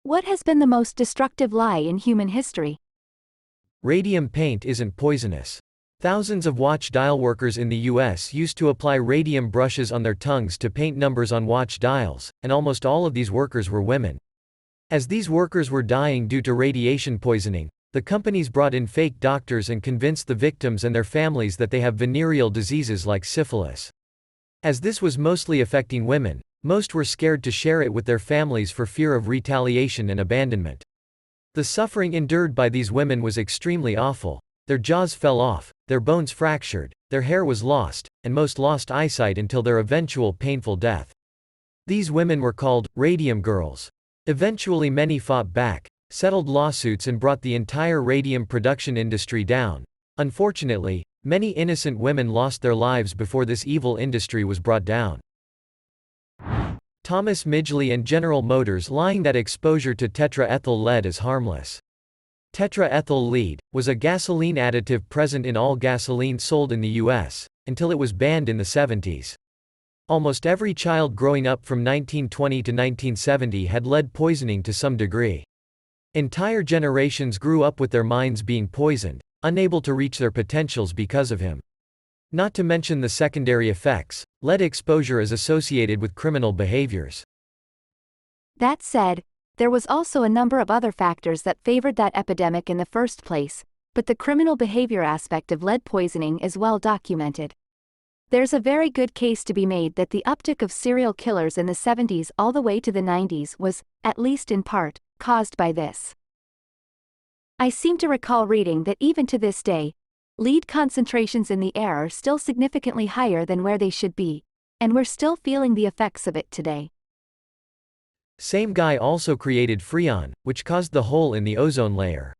What has been the most destructive lie in human history? Radium paint isn't poisonous. Thousands of watch dial workers in the US used to apply radium brushes on their tongues to paint numbers on watch dials, and almost all of these workers were women. As these workers were dying due to radiation poisoning, the companies brought in fake doctors and convinced the victims and their families that they have venereal diseases like syphilis. As this was mostly affecting women, most were scared to share it with their families for fear of retaliation and abandonment. The suffering endured by these women was extremely awful. Their jaws fell off, their bones fractured, their hair was lost, and most lost eyesight until their eventual painful death. These women were called radium girls. Eventually many fought back, settled lawsuits and brought the entire radium production industry down. Unfortunately, many innocent women lost their lives before this evil industry was brought down. Thomas Midgley and General Motors lying that exposure to tetraethyl lead is harmless. Tetraethyl lead was a gasoline additive present in all gasoline sold in the US, until it was banned in the 70s. Almost every child growing up from 1920 to 1970 had lead poisoning to some degree. Entire generations grew up with their minds being poisoned, unable to reach their potentials because of him. Not to mention the secondary effects, lead exposure is associated with criminal behaviors. That said, there was also a number of other factors that favored that epidemic in the first place, but the criminal behavior aspect of lead poisoning is well documented. There's a very good case to be made that the uptick of serial killers in the 70s all the way to the 90s was, at least in part, caused by this. I seem to recall reading that even to this day, lead concentrations in the air are still significantly higher than where they should be, and we're still feeling the effects of it today. Same guy also created Freon, which caused the hole in the ozone layer.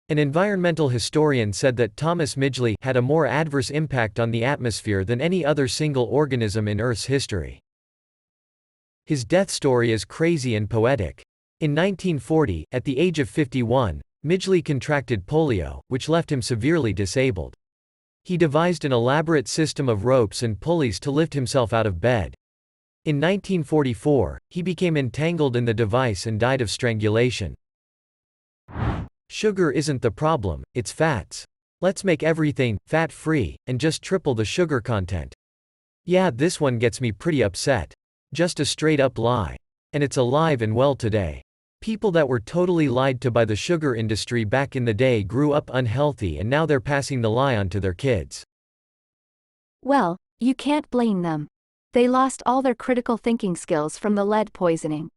An environmental historian said that Thomas Midgley had a more adverse impact on the atmosphere than any other single organism in Earth's history. His death story is crazy and poetic. In 1940, at the age of 51, Midgley contracted polio, which left him severely disabled. He devised an elaborate system of ropes and pulleys to lift himself out of bed. In 1944, he became entangled in the device and died of strangulation. Sugar isn't the problem, it's fats. Let's make everything fat-free, and just triple the sugar content. Yeah, this one gets me pretty upset. Just a straight-up lie. And it's alive and well today. People that were totally lied to by the sugar industry back in the day grew up unhealthy and now they're passing the lie on to their kids. Well, you can't blame them. They lost all their critical thinking skills from the lead poisoning.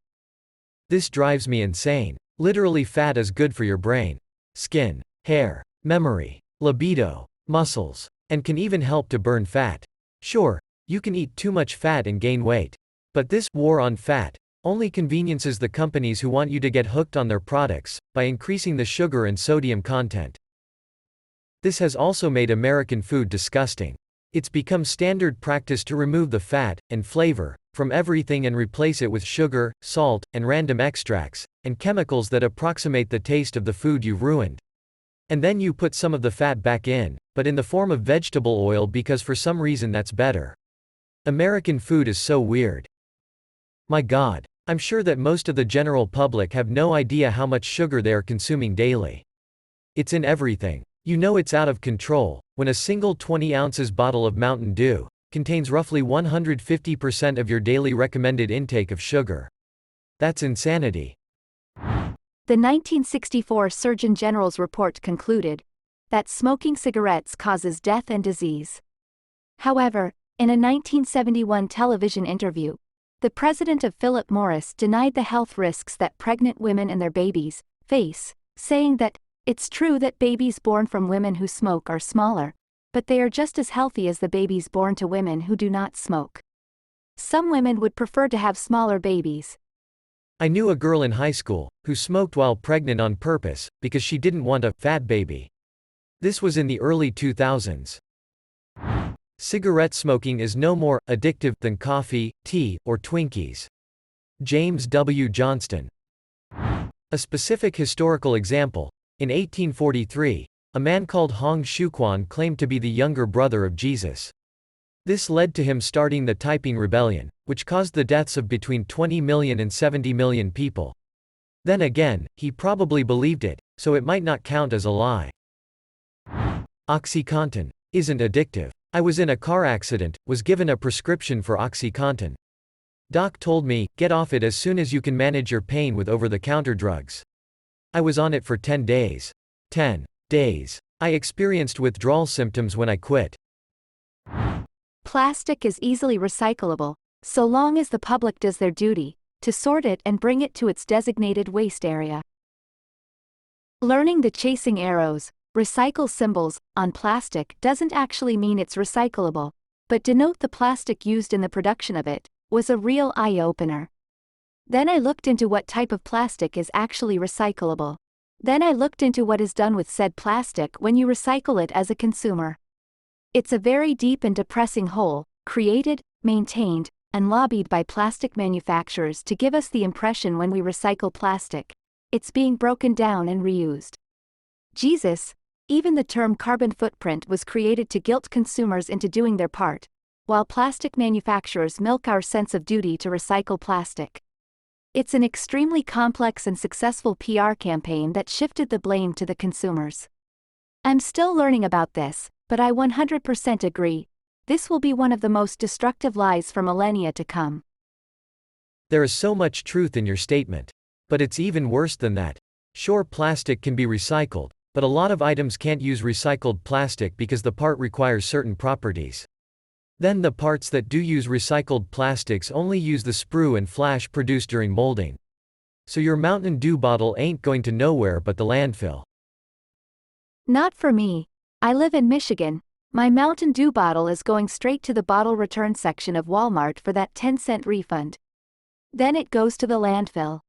This drives me insane. Literally, fat is good for your brain, skin, hair, memory, libido, muscles, and can even help to burn fat. Sure, you can eat too much fat and gain weight. But this war on fat only conveniences the companies who want you to get hooked on their products by increasing the sugar and sodium content. This has also made American food disgusting. It's become standard practice to remove the fat and flavor from everything and replace it with sugar, salt, and random extracts and chemicals that approximate the taste of the food you've ruined. And then you put some of the fat back in, but in the form of vegetable oil because for some reason that's better. American food is so weird. My God. I'm sure that most of the general public have no idea how much sugar they are consuming daily. It's in everything. You know it's out of control when a single 20 ounces bottle of Mountain Dew contains roughly 150% of your daily recommended intake of sugar. That's insanity. The 1964 Surgeon General's report concluded that smoking cigarettes causes death and disease. However, in a 1971 television interview, the president of Philip Morris denied the health risks that pregnant women and their babies face, saying that, "It's true that babies born from women who smoke are smaller, but they are just as healthy as the babies born to women who do not smoke. Some women would prefer to have smaller babies." I knew a girl in high school who smoked while pregnant on purpose because she didn't want a fat baby. This was in the early 2000s. Cigarette smoking is no more addictive than coffee, tea, or Twinkies. James W. Johnston. A specific historical example. In 1843, a man called Hong Xiuquan claimed to be the younger brother of Jesus. This led to him starting the Taiping Rebellion, which caused the deaths of between 20 million and 70 million people. Then again, he probably believed it, so it might not count as a lie. OxyContin isn't addictive. I was in a car accident, was given a prescription for OxyContin. Doc told me, get off it as soon as you can manage your pain with over-the-counter drugs. I was on it for 10 days. 10 days. I experienced withdrawal symptoms when I quit. Plastic is easily recyclable, so long as the public does their duty to sort it and bring it to its designated waste area. Learning the chasing arrows, recycle symbols on plastic doesn't actually mean it's recyclable, but denote the plastic used in the production of it, was a real eye-opener. Then I looked into what type of plastic is actually recyclable. Then I looked into what is done with said plastic when you recycle it as a consumer. It's a very deep and depressing hole, created, maintained, and lobbied by plastic manufacturers to give us the impression when we recycle plastic, it's being broken down and reused. Jesus, even the term carbon footprint was created to guilt consumers into doing their part, while plastic manufacturers milk our sense of duty to recycle plastic. It's an extremely complex and successful PR campaign that shifted the blame to the consumers. I'm still learning about this, but I 100% agree. This will be one of the most destructive lies for millennia to come. There is so much truth in your statement. But it's even worse than that. Sure, plastic can be recycled, but a lot of items can't use recycled plastic because the part requires certain properties. Then the parts that do use recycled plastics only use the sprue and flash produced during molding. So your Mountain Dew bottle ain't going to nowhere but the landfill. Not for me. I live in Michigan. My Mountain Dew bottle is going straight to the bottle return section of Walmart for that 10-cent refund. Then it goes to the landfill.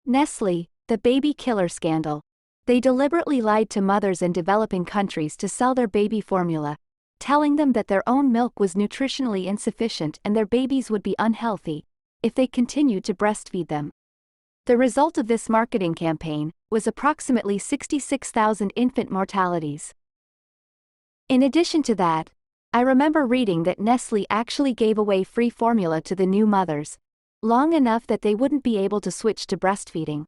Nestle, the baby killer scandal. They deliberately lied to mothers in developing countries to sell their baby formula, telling them that their own milk was nutritionally insufficient and their babies would be unhealthy if they continued to breastfeed them. The result of this marketing campaign was approximately 66,000 infant mortalities. In addition to that, I remember reading that Nestle actually gave away free formula to the new mothers, long enough that they wouldn't be able to switch to breastfeeding.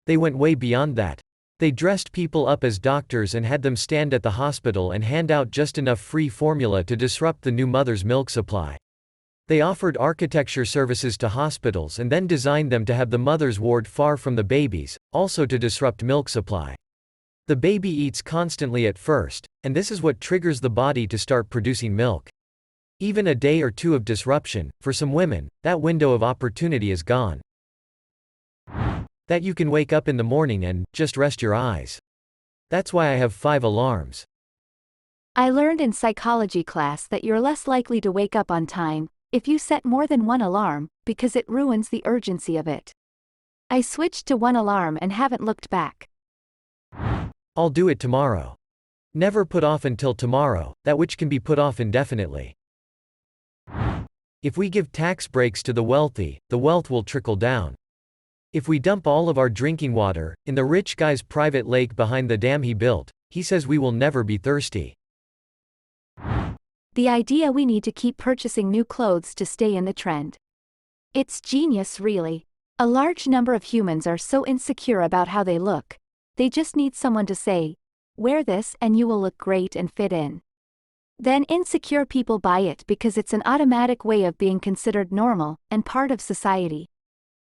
They went way beyond that. They dressed people up as doctors and had them stand at the hospital and hand out just enough free formula to disrupt the new mother's milk supply. They offered architecture services to hospitals and then designed them to have the mother's ward far from the babies, also to disrupt milk supply. The baby eats constantly at first, and this is what triggers the body to start producing milk. Even a day or two of disruption, for some women, that window of opportunity is gone. That you can wake up in the morning and just rest your eyes. That's why I have 5 alarms. I learned in psychology class that you're less likely to wake up on time if you set more than one alarm, because it ruins the urgency of it. I switched to 1 alarm and haven't looked back. I'll do it tomorrow. Never put off until tomorrow, that which can be put off indefinitely. If we give tax breaks to the wealthy, the wealth will trickle down. If we dump all of our drinking water in the rich guy's private lake behind the dam he built, he says we will never be thirsty. The idea we need to keep purchasing new clothes to stay in the trend. It's genius, really. A large number of humans are so insecure about how they look. They just need someone to say, wear this and you will look great and fit in. Then insecure people buy it because it's an automatic way of being considered normal and part of society.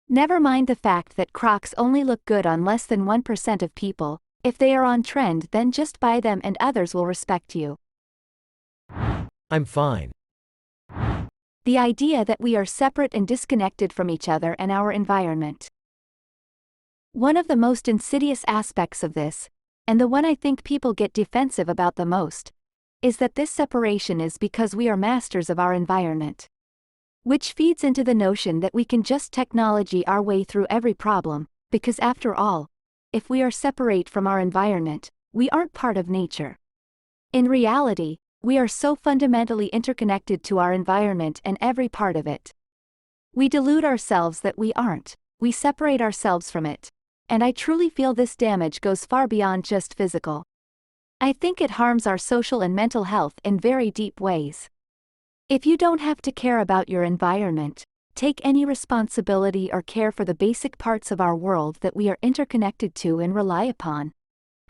Never mind the fact that Crocs only look good on less than 1% of people. If they are on trend, then just buy them and others will respect you. I'm fine. The idea that we are separate and disconnected from each other and our environment. One of the most insidious aspects of this, and the one I think people get defensive about the most, is that this separation is because we are masters of our environment. Which feeds into the notion that we can just technology our way through every problem, because after all, if we are separate from our environment, we aren't part of nature. In reality, we are so fundamentally interconnected to our environment and every part of it. We delude ourselves that we aren't, we separate ourselves from it. And I truly feel this damage goes far beyond just physical. I think it harms our social and mental health in very deep ways. If you don't have to care about your environment, take any responsibility or care for the basic parts of our world that we are interconnected to and rely upon?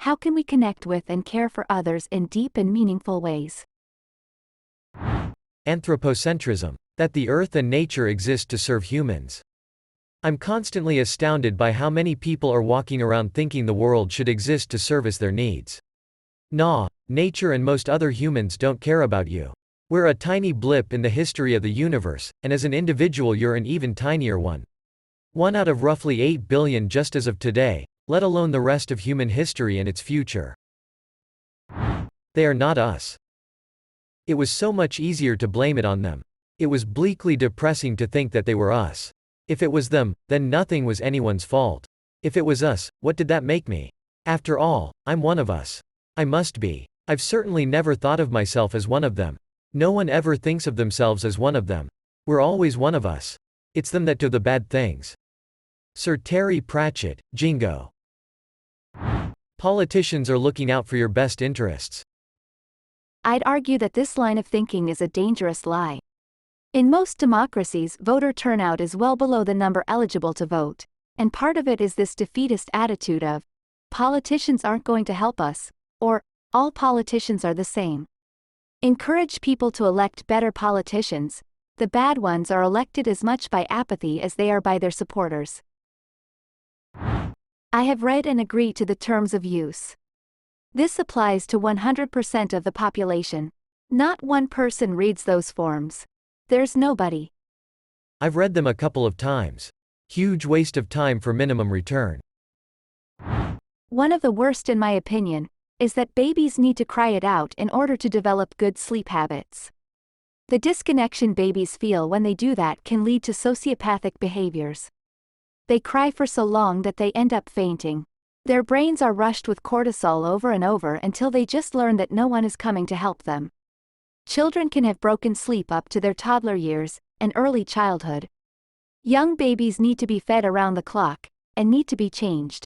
How can we connect with and care for others in deep and meaningful ways? Anthropocentrism. That the earth and nature exist to serve humans. I'm constantly astounded by how many people are walking around thinking the world should exist to service their needs. Nah, nature and most other humans don't care about you. We're a tiny blip in the history of the universe, and as an individual you're an even tinier one. One out of roughly 8 billion just as of today, let alone the rest of human history and its future. They are not us. It was so much easier to blame it on them. It was bleakly depressing to think that they were us. If it was them, then nothing was anyone's fault. If it was us, what did that make me? After all, I'm one of us. I must be. I've certainly never thought of myself as one of them. No one ever thinks of themselves as one of them. We're always one of us. It's them that do the bad things. Sir Terry Pratchett, Jingo. Politicians are looking out for your best interests. I'd argue that this line of thinking is a dangerous lie. In most democracies, voter turnout is well below the number eligible to vote, and part of it is this defeatist attitude of, politicians aren't going to help us, or, all politicians are the same. Encourage people to elect better politicians. The bad ones are elected as much by apathy as they are by their supporters. I have read and agree to the terms of use. This applies to 100% of the population. Not one person reads those forms. There's nobody. I've read them a couple of times. Huge waste of time for minimum return. One of the worst in my opinion, is that babies need to cry it out in order to develop good sleep habits. The disconnection babies feel when they do that can lead to sociopathic behaviors. They cry for so long that they end up fainting. Their brains are rushed with cortisol over and over until they just learn that no one is coming to help them. Children can have broken sleep up to their toddler years, and early childhood. Young babies need to be fed around the clock, and need to be changed.